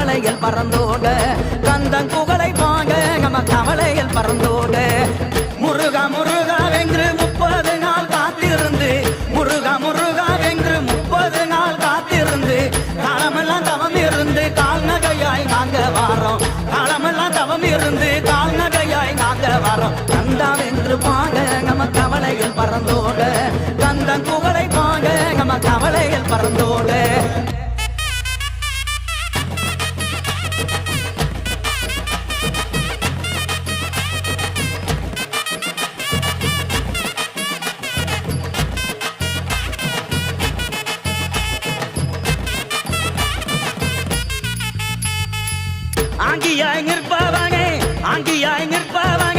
கவலையில் பறந்தோட கந்தன் புகழை வாங்க நம்ம கவலையில் பறந்தோட முருகா முருகா வென்று 30 நாள் காத்திருந்து முருகா முருகா வென்று 30 நாள் காத்திருந்து காலமெல்லாம் தவம் இருந்து கால்நகையாய் நாங்க வாரோம் காலமெல்லாம் தவம் இருந்து கால்நகையாய் நாங்க வாரோம் கந்தா வென்று வாங்க நம்ம கவலையில் பறந்தோட கந்தன் புகழை வாங்க நம்ம கவலையில் பறந்தோட ஆங்கியாய் நிற்பவனே